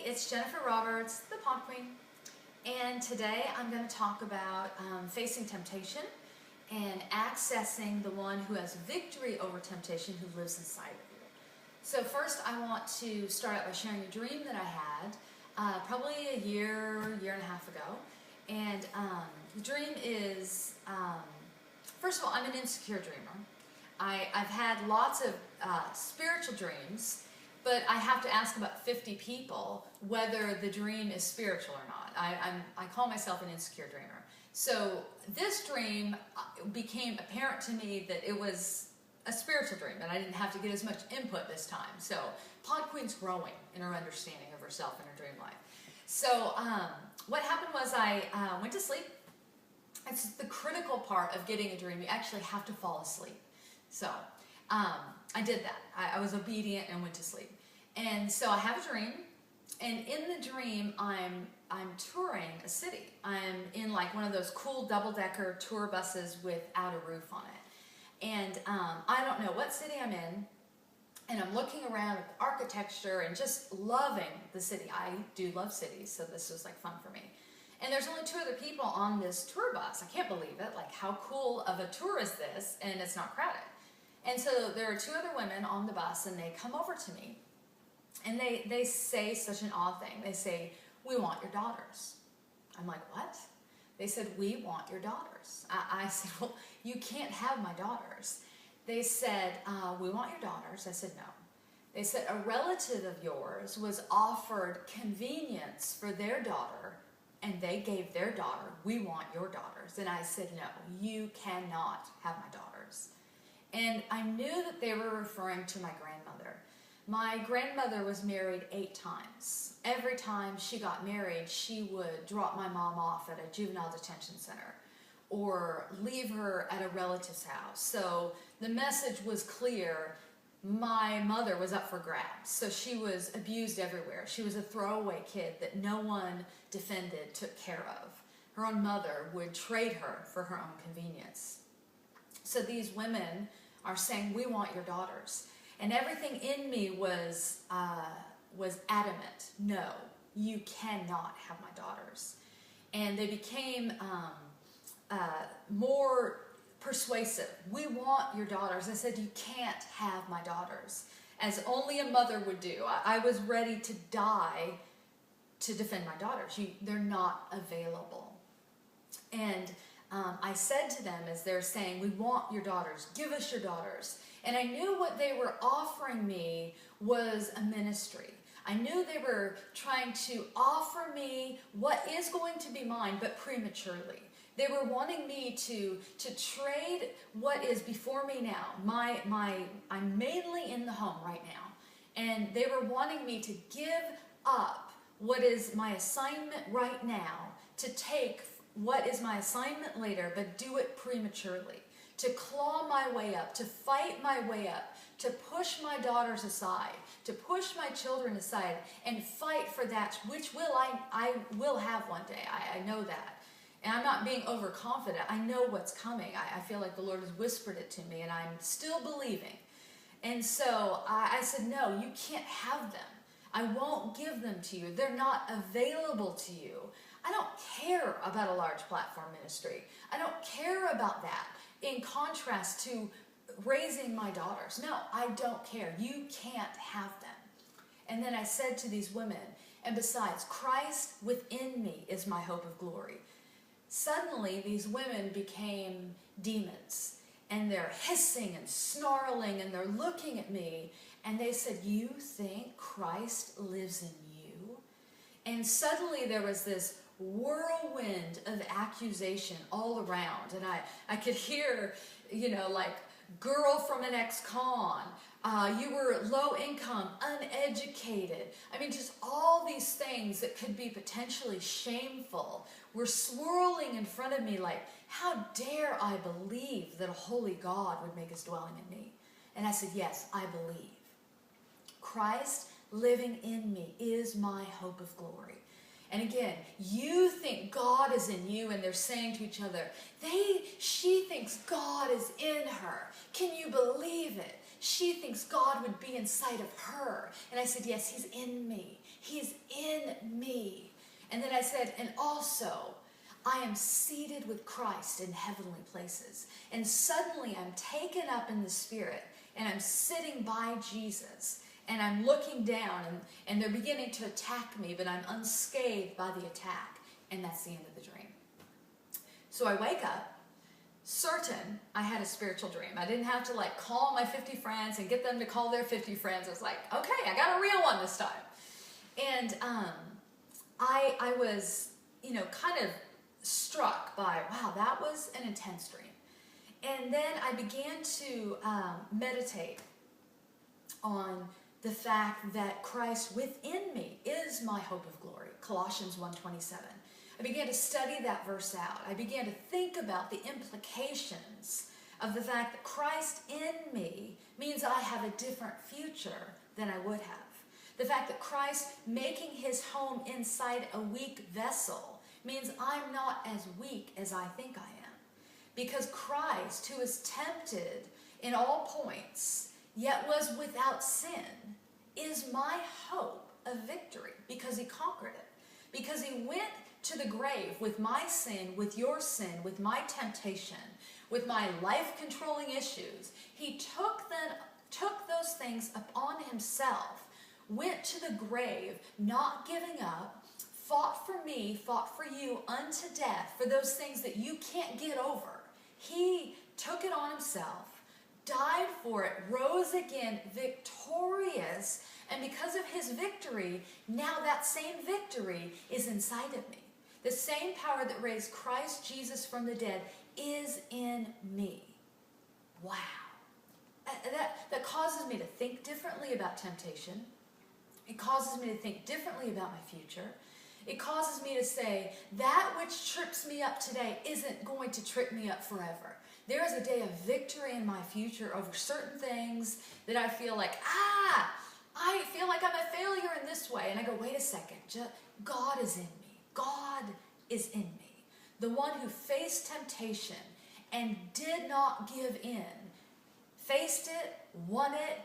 it's Jennifer Roberts, the Pond Queen, and today I'm going to talk about facing temptation and accessing the one who has victory over temptation who lives inside of you. So first I want to start out by sharing a dream that I had probably a year and a half ago. And the dream is, first of all, I'm an insecure dreamer. I've had lots of spiritual dreams, but I have to ask about 50 people whether the dream is spiritual or not. I call myself an insecure dreamer. So this dream became apparent to me that it was a spiritual dream, and I didn't have to get as much input this time. So Pond Queen's growing in her understanding of herself and her dream life. So what happened was I went to sleep. It's the critical part of getting a dream. You actually have to fall asleep. So I did that. I was obedient and went to sleep. And so I have a dream, and in the dream I'm touring a city. I'm in like one of those cool double-decker tour buses without a roof on it. And I don't know what city I'm in, and I'm looking around at the architecture and just loving the city. I do love cities, so this was like fun for me. And there's only 2 other people on this tour bus. I can't believe it. Like, how cool of a tour is this? And it's not crowded. And so there are 2 other women on the bus, and they come over to me, and they say such an odd thing. They say, "We want your daughters." I'm like, "What?" They said, "We want your daughters." I said, "Well, you can't have my daughters." They said, "We want your daughters." I said, "No." They said, "A relative of yours was offered convenience for their daughter, and they gave their daughter. We want your daughters." And I said, "No, you cannot have my daughters." And I knew that they were referring to my grandmother. My grandmother was married 8 times. Every time she got married, she would drop my mom off at a juvenile detention center or leave her at a relative's house. So the message was clear. My mother was up for grabs. So she was abused everywhere. She was a throwaway kid that no one defended, took care of. Her own mother would trade her for her own convenience. So these women are saying, "We want your daughters." And everything in me was adamant. No, you cannot have my daughters. And they became more persuasive. "We want your daughters." I said, "You can't have my daughters," as only a mother would do. I was ready to die to defend my daughters. They're not available. And I said to them as they're saying, "We want your daughters, give us your daughters." And I knew what they were offering me was a ministry. I knew they were trying to offer me what is going to be mine, but prematurely. They were wanting me to trade what is before me now. I'm mainly in the home right now. And they were wanting me to give up what is my assignment right now, to take what is my assignment later, but do it prematurely. To claw my way up, to fight my way up, to push my daughters aside, to push my children aside, and fight for that which I will have one day. I know that. And I'm not being overconfident. I know what's coming. I feel like the Lord has whispered it to me, and I'm still believing. And so I said, "No, you can't have them. I won't give them to you. They're not available to you." I don't care about a large platform ministry. I don't care about that in contrast to raising my daughters. No, I don't care. You can't have them. And then I said to these women, "And besides, Christ within me is my hope of glory." Suddenly, these women became demons, and they're hissing and snarling, and they're looking at me, and they said, "You think Christ lives in you?" And suddenly there was this whirlwind of accusation all around, and I could hear, like, "Girl from an ex-con, you were low income, uneducated." I mean, just all these things that could be potentially shameful were swirling in front of me like, how dare I believe that a holy God would make his dwelling in me? And I said, "Yes, I believe. Christ living in me is my hope of glory." And again, you think God is in you, and they're saying to each other, she thinks God is in her. Can you believe it? she thinks God would be inside of her. And I said, yes, he's in me. He's in me. And then I said, and also, I am seated with Christ in heavenly places. And suddenly I'm taken up in the Spirit, and I'm sitting by Jesus, and I'm looking down, and they're beginning to attack me, but I'm unscathed by the attack. And that's the end of the dream. So I wake up, certain I had a spiritual dream. I didn't have to like call my 50 friends and get them to call their 50 friends. I was like, okay, I got a real one this time. And I was, kind of struck by, wow, that was an intense dream. And then I began to meditate on the fact that Christ within me is my hope of glory, Colossians 1:27. I began to study that verse out. I began to think about the implications of the fact that Christ in me means I have a different future than I would have. The fact that Christ making his home inside a weak vessel means I'm not as weak as I think I am. Because Christ, who is tempted in all points, yet was without sin, is my hope of victory because he conquered it. Because he went to the grave with my sin, with your sin, with my temptation, with my life-controlling issues. He took those things upon himself, went to the grave, not giving up, fought for me, fought for you unto death, for those things that you can't get over. He took it on himself, died for it, rose again, victorious, and because of his victory, now that same victory is inside of me. The same power that raised Christ Jesus from the dead is in me. Wow. That causes me to think differently about temptation. It causes me to think differently about my future. It causes me to say, that which trips me up today isn't going to trip me up forever. There is a day of victory in my future over certain things that I feel like, I feel like I'm a failure in this way. And I go, wait a second, God is in me. God is in me. The one who faced temptation and did not give in, faced it, won it,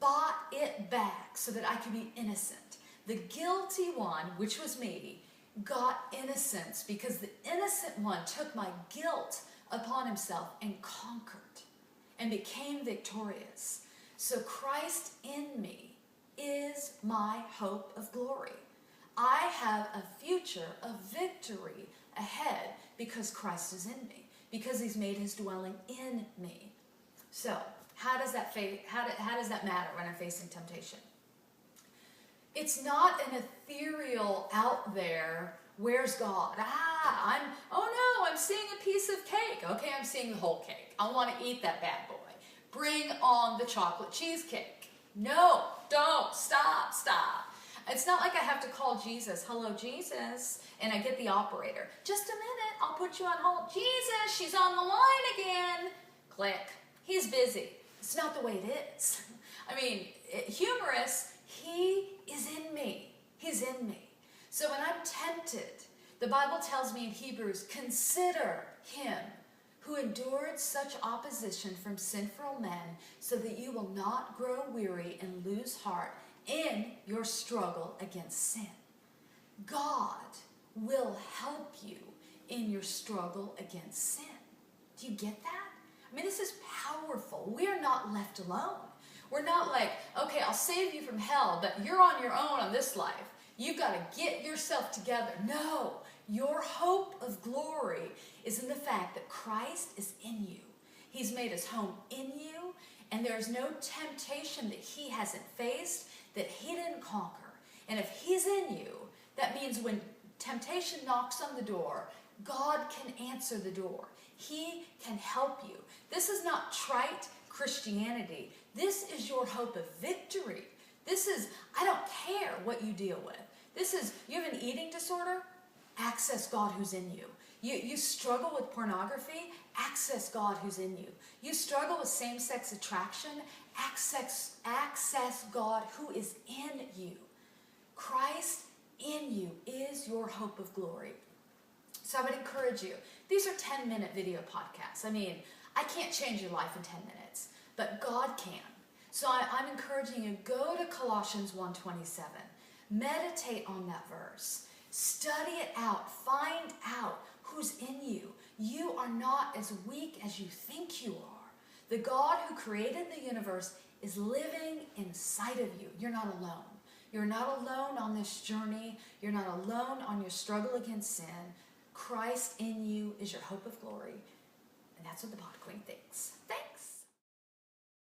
bought it back so that I could be innocent. The guilty one, which was me, got innocence because the innocent one took my guilt upon himself and conquered and became victorious. So Christ in me is my hope of glory. I have a future of victory ahead because Christ is in me, because he's made his dwelling in me. So, how does that matter when I'm facing temptation? It's not an ethereal out there, where's God? I'm seeing a piece of cake. Okay, I'm seeing the whole cake. I want to eat that bad boy. Bring on the chocolate cheesecake. No, don't, stop. It's not like I have to call Jesus, hello Jesus, and I get the operator. Just a minute, I'll put you on hold. Jesus, she's on the line again. Click, he's busy. It's not the way it is. I mean, humorous, he is in me. He's in me. So when I'm tempted, the Bible tells me in Hebrews, consider him who endured such opposition from sinful men so that you will not grow weary and lose heart in your struggle against sin. God will help you in your struggle against sin. Do you get that? I mean, this is powerful. We're not left alone. We're not like, okay, I'll save you from hell, but you're on your own on this life. You've got to get yourself together. No, your hope of glory is in the fact that Christ is in you. He's made his home in you, and there's no temptation that he hasn't faced that he didn't conquer. And if he's in you, that means when temptation knocks on the door, God can answer the door. He can help you. This is not trite Christianity. This is your hope of victory. This is, I don't care what you deal with. This is, you have an eating disorder? Access God who's in you. You struggle with pornography? Access God who's in you. You struggle with same-sex attraction? Access God who is in you. Christ in you is your hope of glory. So I would encourage you. These are 10-minute video podcasts. I mean, I can't change your life in 10 minutes, but God can. So I'm encouraging you, go to Colossians 1:27. Meditate on that verse. Study it out. Find out who's in you. You are not as weak as you think you are. The God who created the universe is living inside of you. You're not alone. You're not alone on this journey. You're not alone on your struggle against sin. Christ in you is your hope of glory. And that's what the Pod Queen thinks. Thanks.